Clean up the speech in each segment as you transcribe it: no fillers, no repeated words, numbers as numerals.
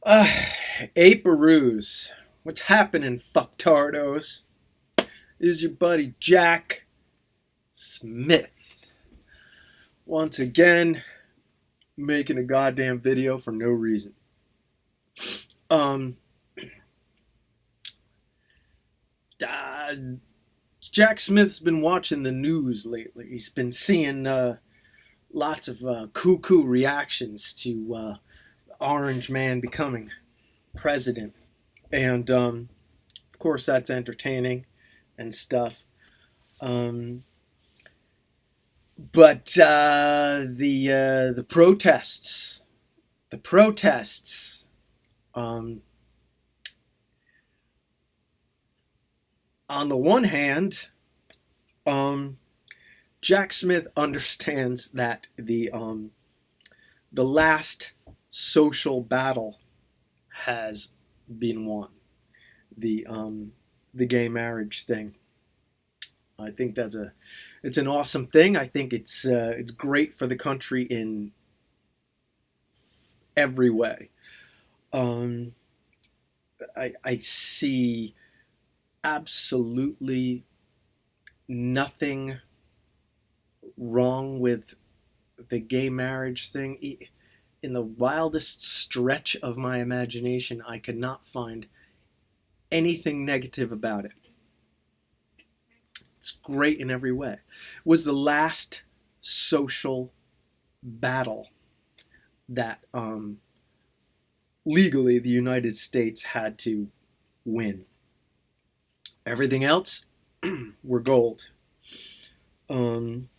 Uh, Aperoos. What's happening, fucktardos? Is your buddy Jack Smith. Once again, making a goddamn video for no reason. Um, uh, Jack Smith's been watching the news lately. He's been seeing lots of cuckoo reactions to Orange Man becoming president. And of course, that's entertaining and stuff. Um, but the protests. Um, on the one hand, um, Jack Smith understands that the last social battle has been won. The gay marriage thing. I think it's an awesome thing. I think it's great for the country in every way. Um, I see absolutely nothing wrong with the gay marriage thing. In the wildest stretch of my imagination, I could not find anything negative about it. It's great in every way. It was the last social battle that legally the United States had to win. Everything else were gold. Um,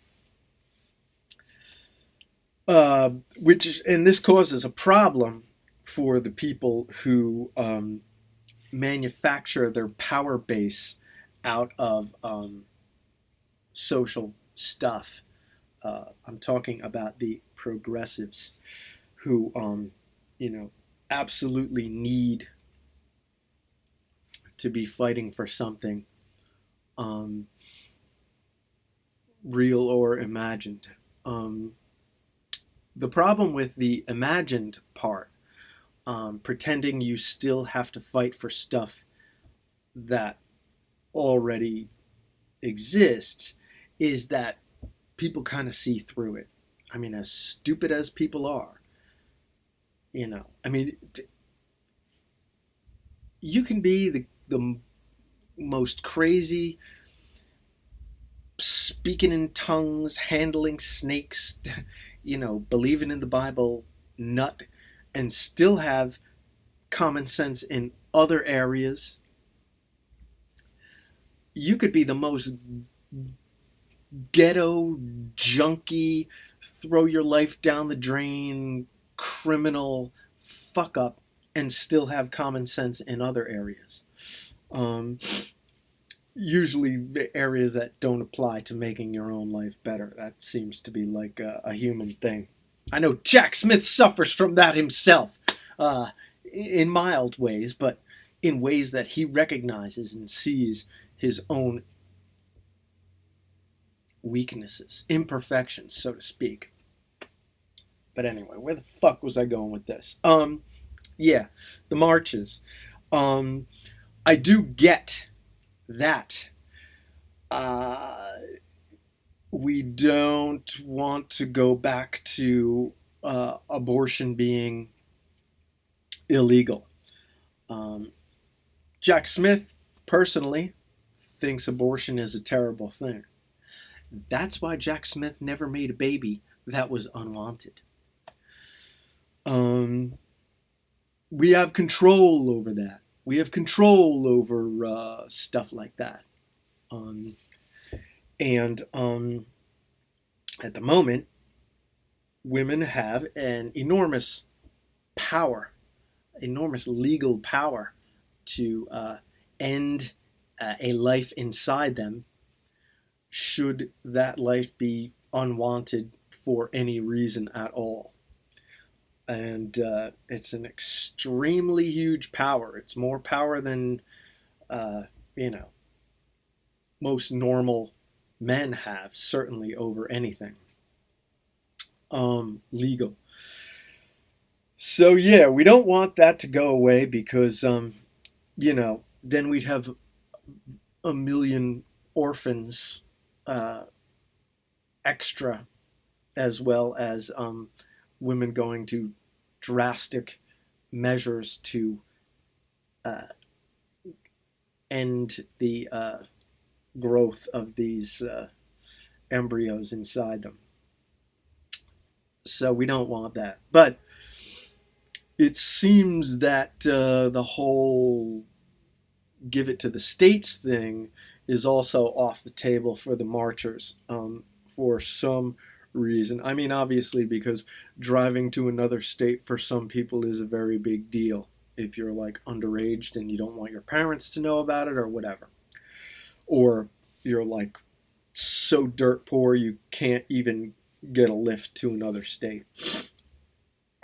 and this causes a problem for the people who manufacture their power base out of social stuff. I'm talking about the progressives who, absolutely need to be fighting for something um, real or imagined. Um, the problem with the imagined part, pretending you still have to fight for stuff that already exists, is that people kind of see through it. I mean, as stupid as people are, I mean, you can be the most crazy, speaking in tongues, handling snakes, believing in the Bible nut, and still have common sense in other areas. You could be the most ghetto, junkie, throw your life down the drain, criminal fuck up, and still have common sense in other areas. Um, Usually areas that don't apply to making your own life better. That seems to be like a human thing. I know Jack Smith suffers from that himself, uh, in mild ways, but in ways that he recognizes and sees his own weaknesses, imperfections, so to speak. But anyway, where the fuck was I going with this? Yeah, the marches. Um, I do get that. Uh, we don't want to go back to abortion being illegal. Um, Jack Smith, personally, thinks abortion is a terrible thing. That's why Jack Smith never made a baby that was unwanted. Um, we have control over that. We have control over stuff like that. Um, and at the moment, women have an enormous legal power to end a life inside them should that life be unwanted for any reason at all. And it's an extremely huge power. It's more power than, uh, you know, most normal men have, certainly over anything legal. So yeah, we don't want that to go away because then we'd have a million orphans uh, extra, as well as women going to drastic measures to uh, end the growth of these embryos inside them. So we don't want that. But it seems that the whole give it to the states thing is also off the table for the marchers for some reason. I mean, obviously, because driving to another state for some people is a very big deal if you're like underage and you don't want your parents to know about it or whatever. Or you're like so dirt poor you can't even get a lift to another state.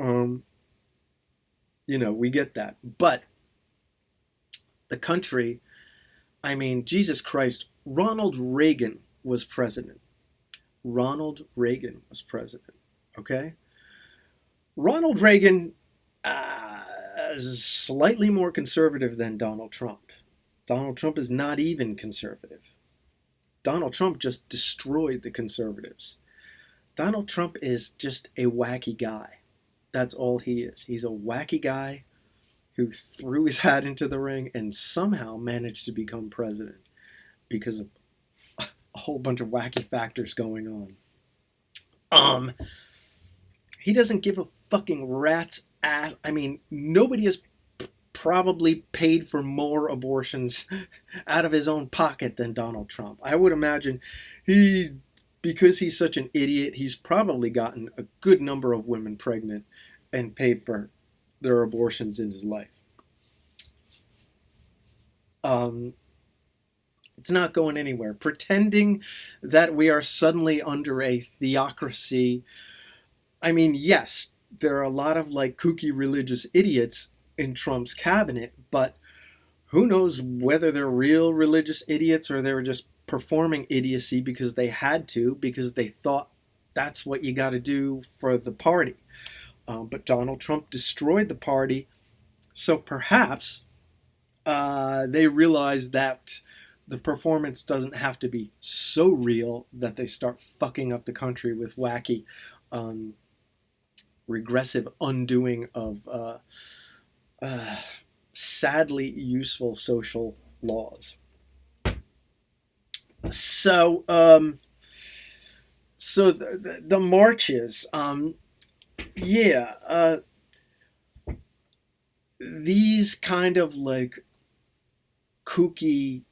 Um, we get that. But the country, I mean, Jesus Christ, Ronald Reagan was president. Ronald Reagan was president. Okay? Ronald Reagan is slightly more conservative than Donald Trump. Donald Trump is not even conservative. Donald Trump just destroyed the conservatives. Donald Trump is just a wacky guy. That's all he is. He's a wacky guy who threw his hat into the ring and somehow managed to become president because of a whole bunch of wacky factors going on. He doesn't give a fucking rat's ass. I mean, nobody has probably paid for more abortions out of his own pocket than Donald Trump. I would imagine because he's such an idiot, he's probably gotten a good number of women pregnant and paid for their abortions in his life. It's not going anywhere. Pretending that we are suddenly under a theocracy. I mean, yes, there are a lot of like kooky religious idiots in Trump's cabinet, but who knows whether they're real religious idiots or they were just performing idiocy because they had to, because they thought that's what you got to do for the party. But Donald Trump destroyed the party, so perhaps they realize that the performance doesn't have to be so real that they start fucking up the country with wacky, regressive undoing of sadly useful social laws. So, the marches, yeah, these kind of like kooky.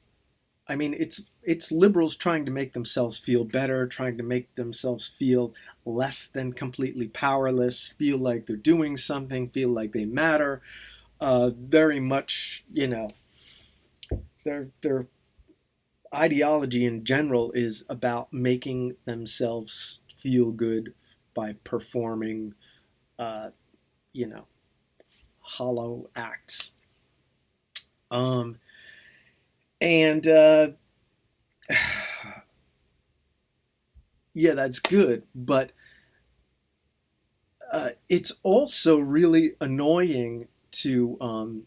I mean, it's liberals trying to make themselves feel better, trying to make themselves feel less than completely powerless, feel like they're doing something, feel like they matter. Very much, their ideology in general is about making themselves feel good by performing, uh, you know, hollow acts. Um, and yeah, that's good, but it's also really annoying to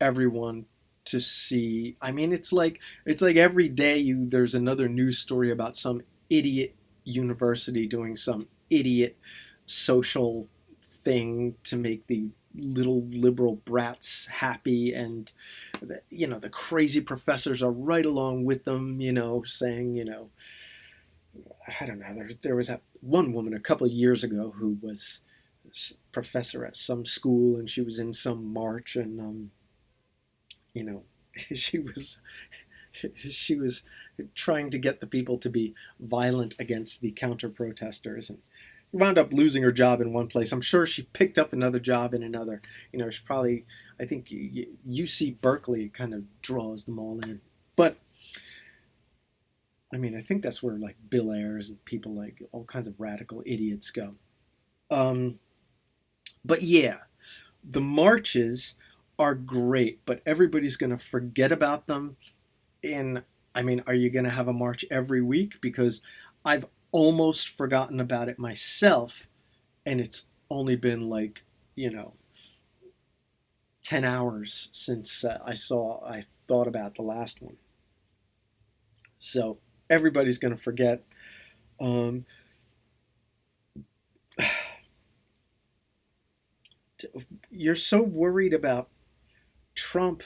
everyone to see. I mean, it's like every day there's another news story about some idiot university doing some idiot social thing to make the little liberal brats happy, and the crazy professors are right along with them, saying, I don't know. There was that one woman a couple of years ago who was a professor at some school, and she was in some march, and you know, she was she was trying to get the people to be violent against the counter protesters, and wound up losing her job in one place. I'm sure she picked up another job in another. She probably, I think UC Berkeley kind of draws them all in, but I mean, I think that's where like Bill Ayers and people like all kinds of radical idiots go. Um, but yeah, the marches are great, but everybody's going to forget about them. And I mean, are you going to have a march every week? Because I've almost forgotten about it myself, and it's only been like, you know, 10 hours since I thought about the last one. So everybody's going to forget. You're so worried about Trump.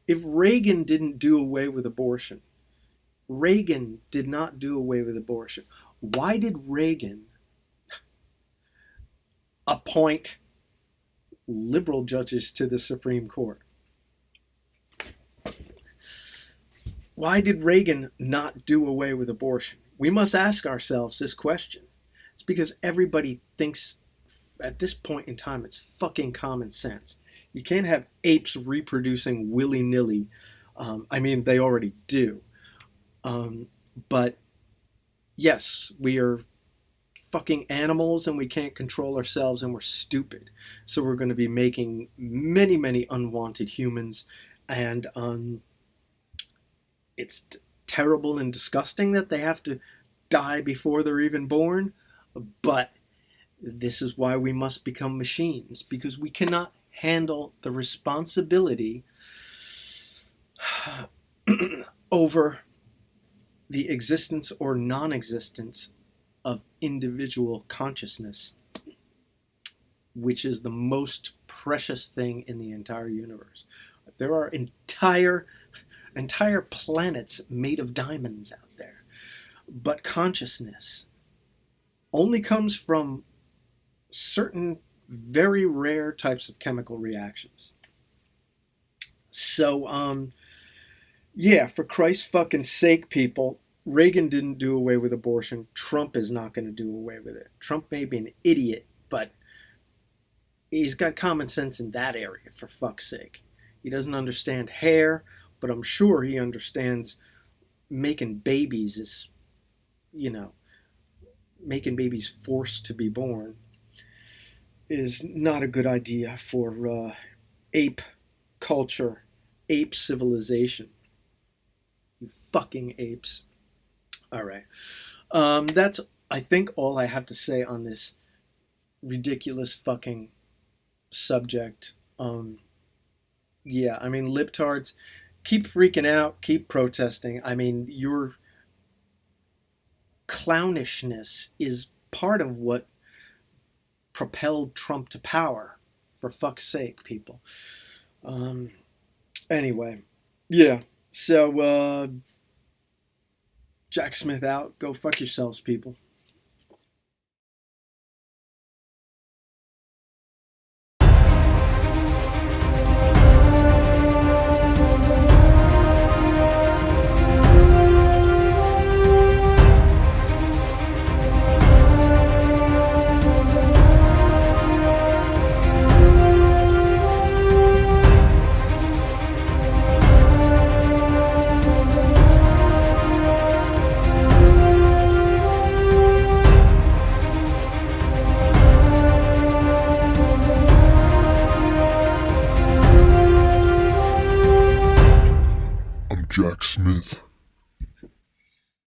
If Reagan didn't do away with abortion, Reagan did not do away with abortion. Why did Reagan appoint liberal judges to the Supreme Court? Why did Reagan not do away with abortion? We must ask ourselves this question. It's because everybody thinks at this point in time it's fucking common sense. You can't have apes reproducing willy-nilly. I mean, they already do. But yes, we are fucking animals and we can't control ourselves and we're stupid. So we're going to be making many, many unwanted humans. And it's terrible and disgusting that they have to die before they're even born. But this is why we must become machines, because we cannot handle the responsibility over the existence or non-existence of individual consciousness, which is the most precious thing in the entire universe. There are entire planets made of diamonds out there, but consciousness only comes from certain very rare types of chemical reactions. So, yeah, for Christ's fucking sake, people, Reagan didn't do away with abortion. Trump is not going to do away with it. Trump may be an idiot, but he's got common sense in that area, for fuck's sake. He doesn't understand hair, but I'm sure he understands making babies is, making babies forced to be born is not a good idea for ape culture, ape civilization. You fucking apes. All right. That's, I think, all I have to say on this ridiculous fucking subject. Yeah, I mean, libtards, keep freaking out, keep protesting. I mean, your clownishness is part of what propelled Trump to power, for fuck's sake, people. Anyway, yeah, so Jack Smith out. Go fuck yourselves, people. Jack Smith.